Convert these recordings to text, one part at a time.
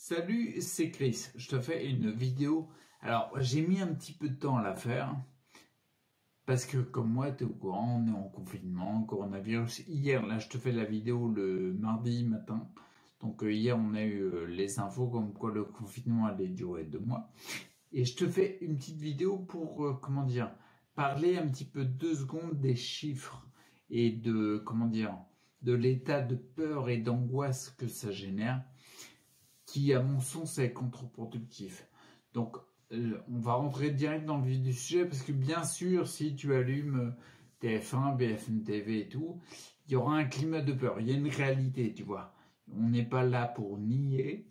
Salut, c'est Chris. Je te fais une vidéo. Alors, j'ai mis un petit peu de temps à la faire parce que, comme moi, tu es au courant, on est en confinement, coronavirus. Hier, là, je te fais la vidéo le mardi matin. Donc, hier, on a eu les infos comme quoi le confinement allait durer 2 mois. Et je te fais une petite vidéo pour, parler un petit peu 2 secondes des chiffres et de l'état de peur et d'angoisse que ça génère, qui, à mon sens, est contre-productif. Donc, on va rentrer direct dans le vif du sujet, parce que bien sûr, si tu allumes TF1, BFM TV et tout, il y aura un climat de peur. Il y a une réalité, tu vois. On n'est pas là pour nier,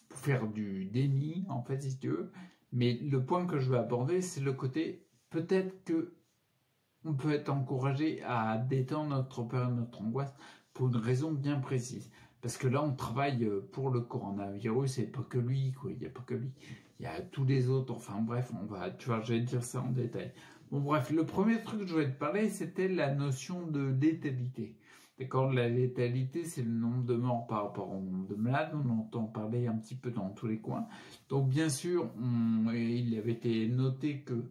pour faire du déni, en fait, si tu veux. Mais le point que je veux aborder, c'est le côté, peut-être que on peut être encouragé à détendre notre peur et notre angoisse pour une raison bien précise. Parce que là, on travaille pour le coronavirus et pas que lui, quoi. Il n'y a pas que lui. Il y a tous les autres. Enfin bref, je vais te dire ça en détail. Bon bref, le premier truc que je voulais te parler, c'était la notion de létalité. D'accord, la létalité, c'est le nombre de morts par rapport au nombre de malades. On entend parler un petit peu dans tous les coins. Donc bien sûr, il avait été noté que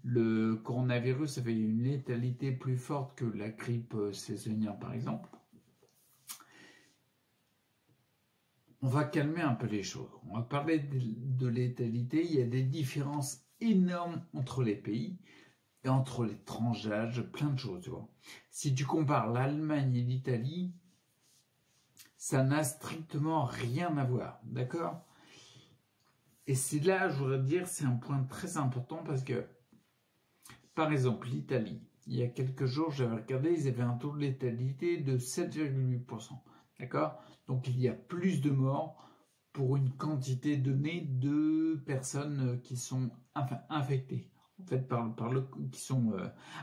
le coronavirus avait une létalité plus forte que la grippe saisonnière, par exemple. On va calmer un peu les choses. On va parler de létalité. Il y a des différences énormes entre les pays et entre les tranches d'âge, plein de choses, tu vois. Si tu compares l'Allemagne et l'Italie, ça n'a strictement rien à voir, d'accord? Et c'est là, je voudrais dire, c'est un point très important parce que, par exemple, l'Italie, il y a quelques jours, j'avais regardé, ils avaient un taux de létalité de 7,8%. D'accord? Donc il y a plus de morts pour une quantité donnée de personnes qui sont infectées, en fait, qui sont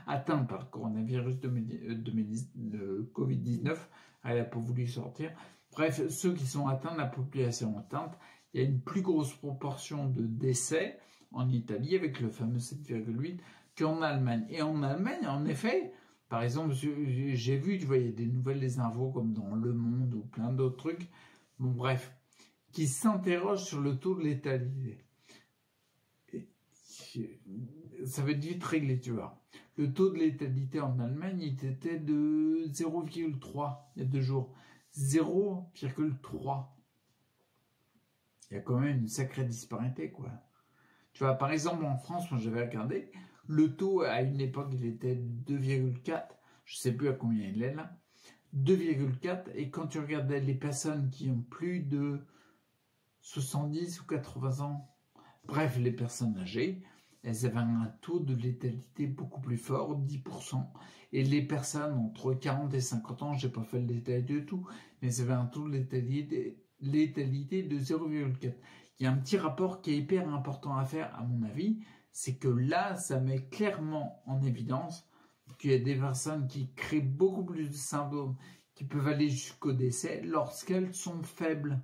atteintes par le coronavirus de Covid-19. Elle n'a pas voulu sortir. Bref, ceux qui sont atteints, la population atteinte, il y a une plus grosse proportion de décès en Italie avec le fameux 7,8 qu'en Allemagne. Et en Allemagne, en effet, par exemple, j'ai vu, tu vois, il y a des nouvelles, des infos comme dans Le Monde ou plein d'autres trucs, bon bref, qui s'interrogent sur le taux de létalité. Ça va être vite réglé, tu vois. Le taux de létalité en Allemagne, il était de 0,3 il y a 2 jours. 0,3. Il y a quand même une sacrée disparité, quoi. Tu vois, par exemple, en France, moi j'avais regardé, le taux, à une époque, il était de 2,4. Je ne sais plus à combien il est là. 2,4. Et quand tu regardais les personnes qui ont plus de 70 ou 80 ans, bref, les personnes âgées, elles avaient un taux de létalité beaucoup plus fort, 10%. Et les personnes entre 40 et 50 ans, je n'ai pas fait le détail de tout, mais elles avaient un taux de létalité de 0,4. Il y a un petit rapport qui est hyper important à faire, à mon avis, c'est que là, ça met clairement en évidence qu'il y a des personnes qui créent beaucoup plus de symptômes, qui peuvent aller jusqu'au décès lorsqu'elles sont faibles.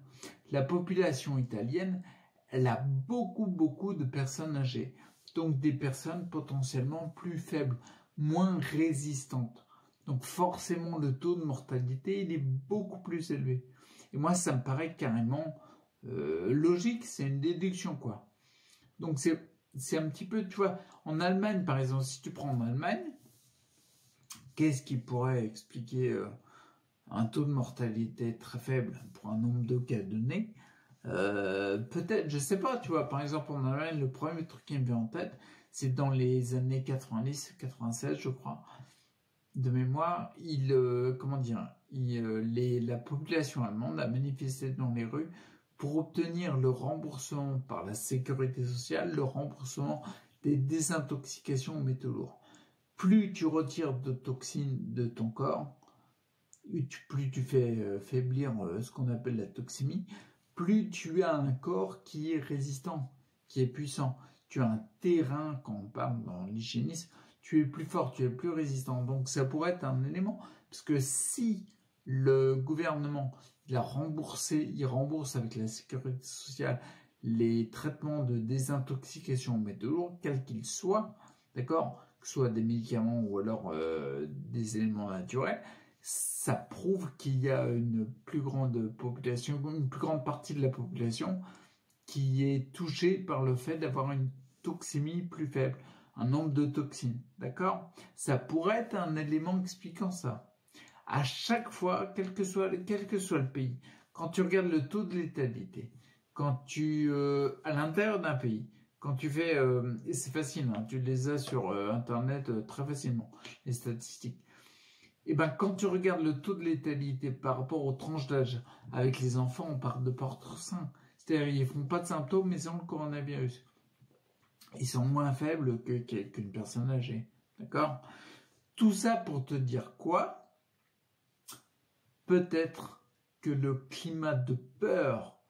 La population italienne, elle a beaucoup de personnes âgées, donc des personnes potentiellement plus faibles, moins résistantes. Donc forcément, le taux de mortalité, il est beaucoup plus élevé. Et moi, ça me paraît carrément logique, c'est une déduction, quoi. Donc c'est un petit peu, tu vois, en Allemagne, par exemple, si tu prends en Allemagne, qu'est-ce qui pourrait expliquer un taux de mortalité très faible pour un nombre de cas donnés? Peut-être, je sais pas, tu vois, par exemple en Allemagne, le premier truc qui me vient en tête, c'est dans les années 90, 96, je crois, de mémoire, la population allemande a manifesté dans les rues pour obtenir le remboursement par la sécurité sociale, le remboursement des désintoxications aux métaux lourds. Plus tu retires de toxines de ton corps, plus tu fais faiblir ce qu'on appelle la toxémie, plus tu as un corps qui est résistant, qui est puissant. Tu as un terrain, quand on parle dans l'hygiénisme, tu es plus fort, tu es plus résistant. Donc ça pourrait être un élément, parce que si le gouvernement il rembourse avec la sécurité sociale les traitements de désintoxication aux métaux lourds, quels qu'ils soient, d'accord, que ce soit des médicaments ou alors des éléments naturels, ça prouve qu'il y a une plus grande population, une plus grande partie de la population qui est touchée par le fait d'avoir une toxémie plus faible, un nombre de toxines, d'accord? Ça pourrait être un élément expliquant ça. À chaque fois, quel que soit le pays, quand tu regardes le taux de létalité, quand tu, à l'intérieur d'un pays, quand tu fais, et c'est facile, hein, tu les as sur Internet très facilement, les statistiques. Et ben, quand tu regardes le taux de létalité par rapport aux tranches d'âge, avec les enfants, on parle de porteurs sains. C'est-à-dire, ils ne font pas de symptômes, mais ils ont le coronavirus. Ils sont moins faibles qu'une personne âgée. D'accord? Tout ça pour te dire quoi? Peut-être que le climat de peur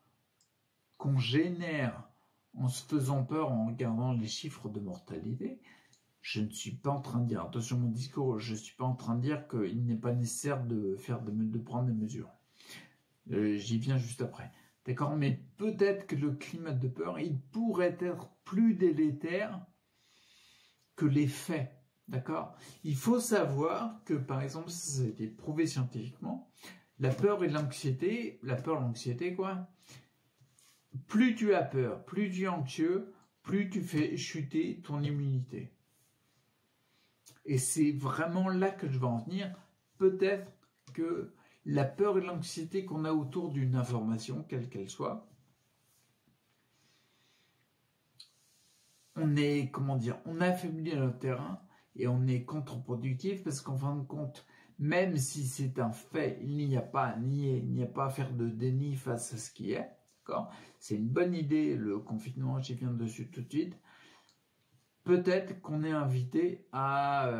qu'on génère en se faisant peur, en regardant les chiffres de mortalité, je ne suis pas en train de dire, attention mon discours, je ne suis pas en train de dire qu'il n'est pas nécessaire de prendre des mesures. J'y viens juste après. D'accord? Mais peut-être que le climat de peur, il pourrait être plus délétère que les faits. D'accord? Il faut savoir que, par exemple, ça a été prouvé scientifiquement, la peur et l'anxiété, quoi, plus tu as peur, plus tu es anxieux, plus tu fais chuter ton immunité. Et c'est vraiment là que je veux en venir. Peut-être que la peur et l'anxiété qu'on a autour d'une information, quelle qu'elle soit, on est, on affaiblit notre terrain et on est contre-productif parce qu'en fin de compte, même si c'est un fait, il n'y a pas à nier, il n'y a pas à faire de déni face à ce qui est. C'est une bonne idée, le confinement, j'y viens dessus tout de suite. Peut-être qu'on est invité à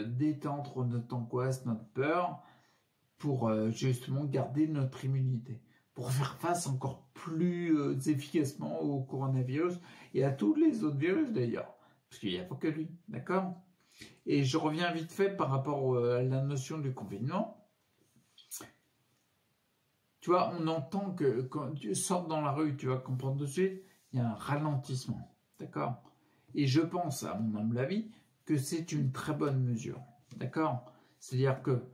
détendre notre angoisse, notre peur, pour justement garder notre immunité, pour faire face encore plus efficacement au coronavirus et à tous les autres virus d'ailleurs, parce qu'il n'y a pas que lui, d'accord? Et je reviens vite fait par rapport à la notion du confinement. Tu vois, on entend que quand tu sors dans la rue, tu vas comprendre de suite, il y a un ralentissement, d'accord? Et je pense, à mon humble avis, que c'est une très bonne mesure, d'accord? C'est-à-dire que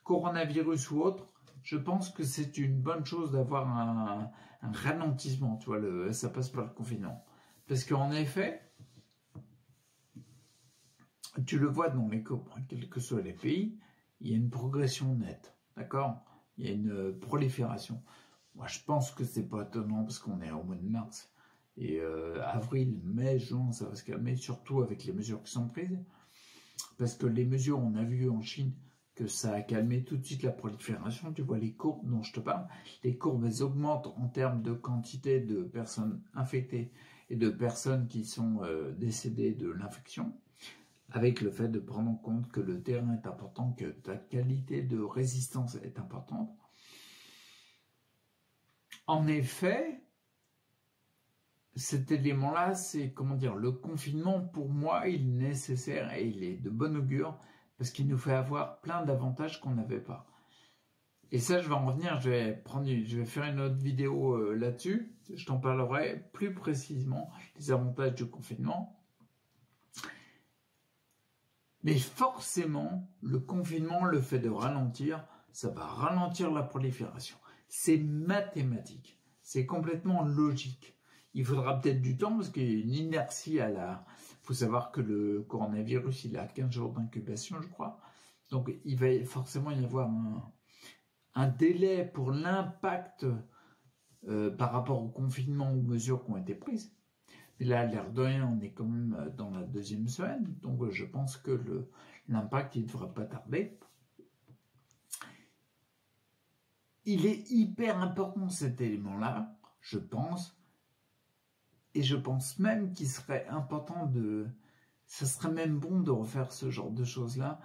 coronavirus ou autre, je pense que c'est une bonne chose d'avoir un ralentissement, tu vois, ça passe par le confinement. Parce qu'en effet, tu le vois dans les courbes, quels que soient les pays, il y a une progression nette, d'accord? Il y a une prolifération. Moi, je pense que c'est pas étonnant parce qu'on est au mois de mars. Et avril, mai, juin, ça va se calmer, surtout avec les mesures qui sont prises. Parce que les mesures, on a vu en Chine que ça a calmé tout de suite la prolifération. Tu vois les courbes dont je te parle. Les courbes, elles augmentent en termes de quantité de personnes infectées et de personnes qui sont décédées de l'infection. Avec le fait de prendre en compte que le terrain est important, que ta qualité de résistance est importante. En effet, cet élément-là, c'est, le confinement, pour moi, il est nécessaire et il est de bon augure parce qu'il nous fait avoir plein d'avantages qu'on n'avait pas. Et ça, je vais en revenir, je vais faire une autre vidéo là-dessus. Je t'en parlerai plus précisément des avantages du confinement. Mais forcément, le confinement, le fait de ralentir, ça va ralentir la prolifération. C'est mathématique, c'est complètement logique. Il faudra peut-être du temps parce qu'il y a une inertie à la... Il faut savoir que le coronavirus, il a 15 jours d'incubation, je crois. Donc, il va forcément y avoir un délai pour l'impact par rapport au confinement ou aux mesures qui ont été prises. Mais là, l'air de rien, on est quand même dans la deuxième semaine. Donc, je pense que l'impact, il ne devrait pas tarder. Il est hyper important cet élément-là, je pense. Et je pense même qu'il serait important ça serait même bon de refaire ce genre de choses-là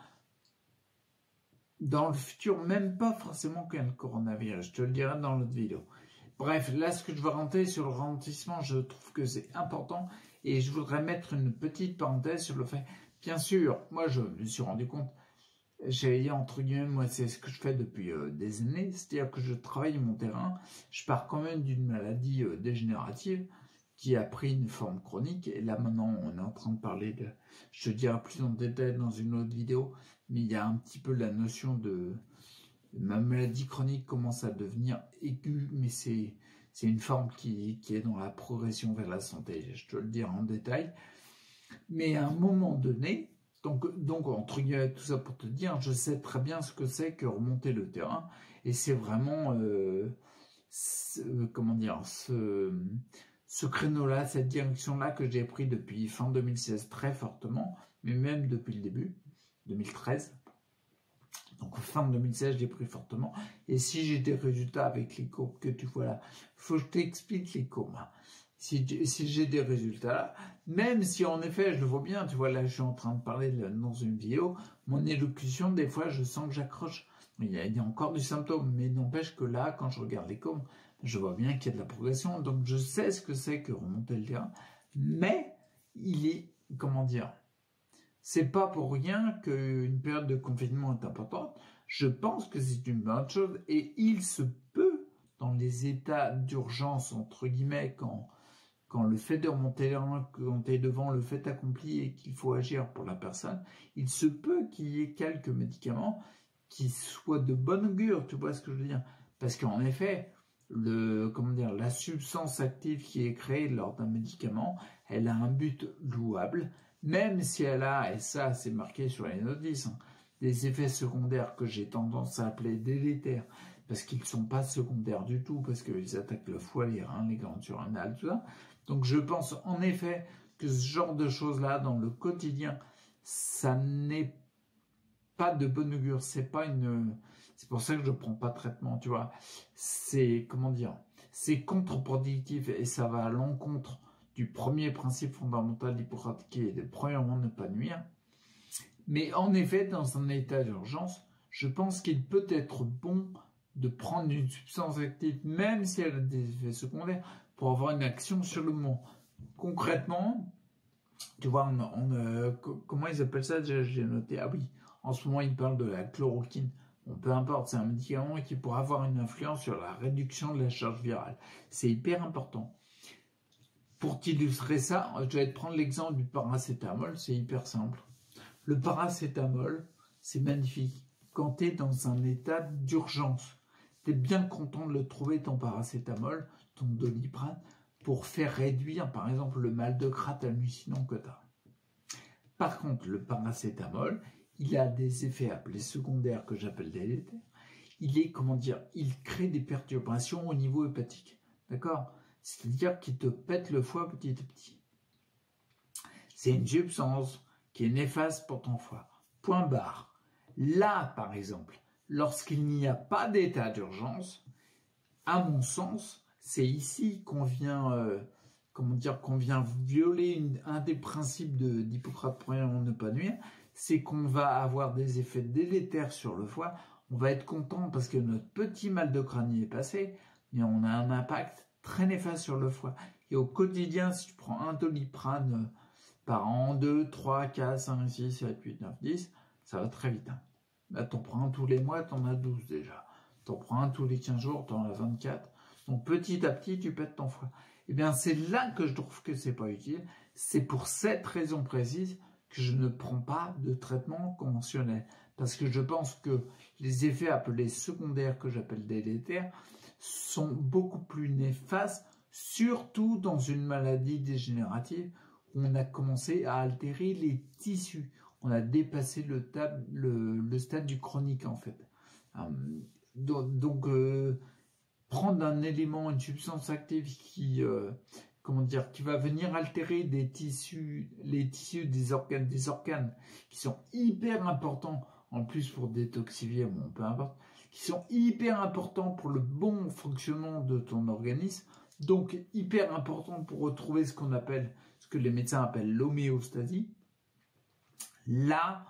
dans le futur, même pas forcément qu'il y ait le coronavirus. Je te le dirai dans l'autre vidéo. Bref, là, ce que je veux rentrer sur le ralentissement, je trouve que c'est important. Et je voudrais mettre une petite parenthèse sur le fait, bien sûr, moi, je me suis rendu compte, j'allais dire, entre guillemets, moi, c'est ce que je fais depuis des années, c'est-à-dire que je travaille mon terrain, je pars quand même d'une maladie dégénérative qui a pris une forme chronique. Et là, maintenant, on est en train de parler de... Je te dirai plus en détail dans une autre vidéo, mais il y a un petit peu la notion Ma maladie chronique commence à devenir aiguë, mais c'est une forme qui est dans la progression vers la santé, je te le dirai en détail. Mais à un moment donné, donc entre guillemets, tout ça pour te dire, je sais très bien ce que c'est que remonter le terrain, et c'est vraiment, comment dire, ce créneau-là, cette direction-là que j'ai pris depuis fin 2016 très fortement, mais même depuis le début, 2013. Donc fin 2016, j'ai pris fortement. Et si j'ai des résultats avec les courbes que tu vois là, il faut que je t'explique les courbes. Si j'ai des résultats là, même si en effet, je le vois bien, tu vois là, je suis en train de parler dans une vidéo, mon élocution, des fois, je sens que j'accroche. Il y a encore du symptôme, mais n'empêche que là, quand je regarde les courbes, je vois bien qu'il y a de la progression. Donc je sais ce que c'est que remonter le terrain, mais il est, comment dire, c'est pas pour rien qu'une période de confinement est importante. Je pense que c'est une bonne chose et il se peut, dans les états d'urgence, entre guillemets, quand le fait de remonter l'un, quand tu es devant le fait accompli et qu'il faut agir pour la personne, il se peut qu'il y ait quelques médicaments qui soient de bonne augure, tu vois ce que je veux dire? Parce qu'en effet, la substance active qui est créée lors d'un médicament, elle a un but louable, même si elle a, et ça c'est marqué sur les notices, des effets secondaires que j'ai tendance à appeler délétères, parce qu'ils ne sont pas secondaires du tout, parce qu'ils attaquent le foie, les reins, les glandes surrénales, tout ça. Donc je pense en effet que ce genre de choses-là, dans le quotidien, ça n'est pas de bonne augure, c'est pour ça que je ne prends pas de traitement, tu vois. C'est, comment dire, c'est contre-productif et ça va à l'encontre du premier principe fondamental d'Hippocrate qui est de premièrement ne pas nuire. Mais en effet, dans un état d'urgence, je pense qu'il peut être bon de prendre une substance active, même si elle a des effets secondaires, pour avoir une action sur le moment. Concrètement, tu vois, comment ils appellent ça? J'ai noté, ah oui, en ce moment, ils parlent de la chloroquine. Bon, peu importe, c'est un médicament qui pourrait avoir une influence sur la réduction de la charge virale. C'est hyper important. Pour t'illustrer ça, je vais te prendre l'exemple du paracétamol, c'est hyper simple. Le paracétamol, c'est magnifique. Quand tu es dans un état d'urgence, tu es bien content de le trouver, ton paracétamol, ton Doliprane, pour faire réduire, par exemple, le mal de crâne hallucinant que tu as. Par contre, le paracétamol, il a des effets appelés secondaires que j'appelle délétères. Il crée des perturbations au niveau hépatique. D'accord? C'est-à-dire qu'il te pète le foie petit à petit. C'est une substance qui est néfaste pour ton foie. Point barre. Là, par exemple, lorsqu'il n'y a pas d'état d'urgence, à mon sens, c'est ici qu'on vient, qu'on vient violer un des principes d'Hippocrate premièrement ne pas nuire, c'est qu'on va avoir des effets délétères sur le foie. On va être content parce que notre petit mal de crâne est passé, mais on a un impact très néfaste sur le foie. Et au quotidien, si tu prends un Doliprane par an, 2, 3, 4, 5, 6, 7, 8, 9, 10, ça va très vite. Là, t'en prends un tous les mois, t'en as 12 déjà. T'en prends un tous les 15 jours, t'en as 24. Donc petit à petit, tu pètes ton foie. Eh bien, c'est là que je trouve que c'est pas utile. C'est pour cette raison précise que je ne prends pas de traitement conventionnel. Parce que je pense que les effets appelés secondaires, que j'appelle délétères, sont beaucoup plus néfastes, surtout dans une maladie dégénérative où on a commencé à altérer les tissus. On a dépassé le stade du chronique, en fait. Donc prendre un élément, une substance active qui va venir altérer les tissus des organes qui sont hyper importants, en plus pour détoxifier, bon, peu importe, qui sont hyper importants pour le bon fonctionnement de ton organisme, donc hyper importants pour retrouver ce que les médecins appellent l'homéostasie. Là,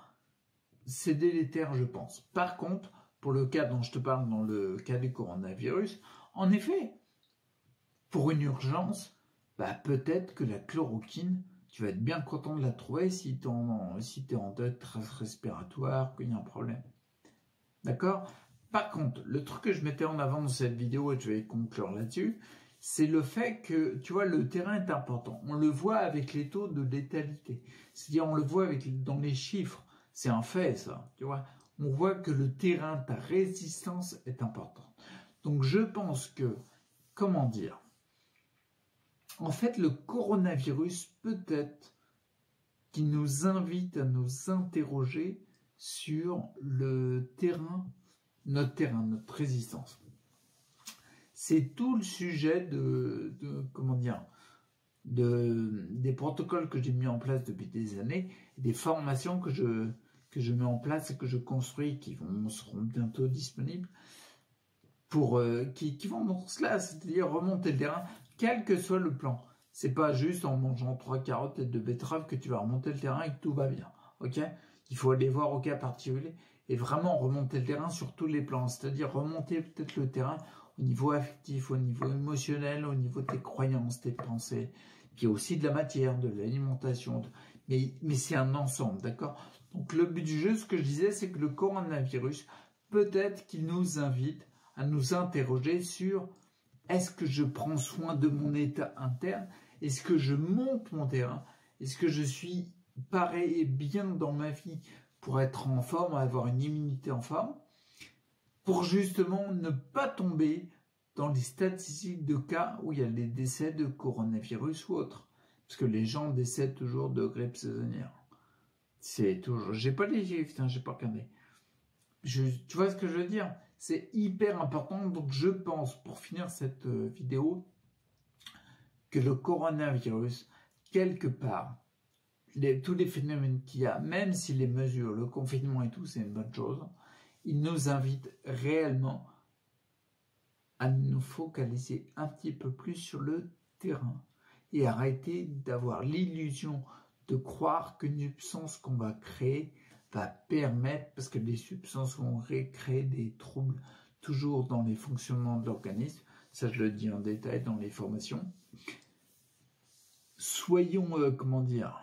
c'est délétère, je pense. Par contre, pour le cas dont je te parle, dans le cas du coronavirus, en effet, pour une urgence, peut-être que la chloroquine, tu vas être bien content de la trouver si tu es en détresse respiratoire, qu'il y a un problème. D'accord? Par contre, le truc que je mettais en avant dans cette vidéo, et je vais conclure là-dessus, c'est le fait que, tu vois, le terrain est important. On le voit avec les taux de létalité. C'est-à-dire, on le voit dans les chiffres. C'est un fait, ça. Tu vois, on voit que le terrain, ta résistance est importante. Donc je pense que, comment dire, en fait le coronavirus peut-être qu'il nous invite à nous interroger sur le terrain, notre résistance. C'est tout le sujet comment dire, des protocoles que j'ai mis en place depuis des années, des formations que je mets en place et que je construis, qui seront bientôt disponibles, qui vont dans cela, c'est-à-dire remonter le terrain, quel que soit le plan. C'est pas juste en mangeant 3 carottes et 2 betteraves que tu vas remonter le terrain et que tout va bien. Ok ? Il faut aller voir au cas particulier et vraiment remonter le terrain sur tous les plans, c'est-à-dire remonter peut-être le terrain au niveau affectif, au niveau émotionnel, au niveau de tes croyances, tes pensées, puis aussi de la matière, de l'alimentation. Mais c'est un ensemble, d'accord ? Donc le but du jeu, ce que je disais, c'est que le coronavirus, peut-être qu'il nous invite à nous interroger sur est-ce que je prends soin de mon état interne ? Est-ce que je monte mon terrain ? Est-ce que je suis paré et bien dans ma vie pour être en forme, avoir une immunité en forme ? Pour justement ne pas tomber dans les statistiques de cas où il y a des décès de coronavirus ou autre. Parce que les gens décèdent toujours de grippe saisonnière. C'est toujours... J'ai pas les chiffres, j'ai pas regardé. Tu vois ce que je veux dire ? C'est hyper important. Donc je pense, pour finir cette vidéo, que le coronavirus, quelque part, tous les phénomènes qu'il y a, même si les mesures, le confinement et tout, c'est une bonne chose, il nous invite réellement à nous focaliser un petit peu plus sur le terrain et arrêter d'avoir l'illusion de croire qu'une substance qu'on va créer va permettre, parce que les substances vont créer des troubles toujours dans les fonctionnements de l'organisme, ça je le dis en détail dans les formations. Soyons, comment dire,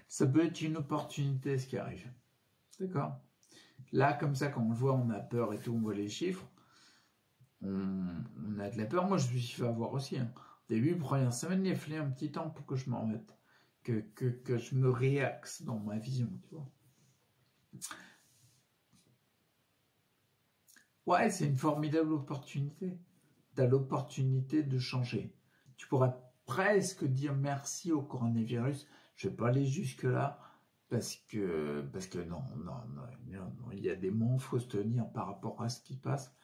ça peut être une opportunité ce qui arrive, d'accord ? Là, comme ça, quand on le voit, on a peur et tout, on voit les chiffres, on a de la peur. Moi, je me suis fait avoir aussi. Au début, première semaine, il a fallu un petit temps pour que je m'en remette, que je me réaxe dans ma vision, tu vois. Ouais, c'est une formidable opportunité. Tu as l'opportunité de changer. Tu pourrais presque dire merci au coronavirus. Je ne vais pas aller jusque-là. Parce que non, il y a des mots, il faut se tenir par rapport à ce qui passe.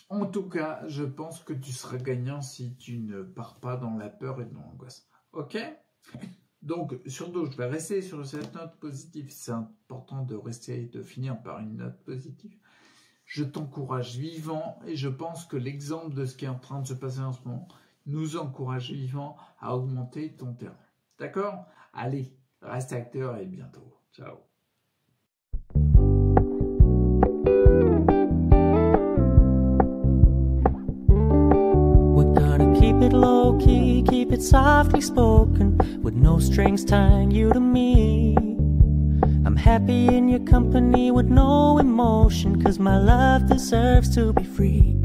En tout cas, je pense que tu seras gagnant si tu ne pars pas dans la peur et dans l'angoisse. Ok ? Donc, surtout, je vais rester sur cette note positive. C'est important de rester et de finir par une note positive. Je t'encourage vivant et je pense que l'exemple de ce qui est en train de se passer en ce moment nous encourage vivant à augmenter ton terrain. D'accord ? Allez, reste acteur et bientôt. Ciao. We're gonna keep it low key, keep it softly spoken, with no strings tying you to me. I'm happy in your company with no emotion, 'cause my love deserves to be free.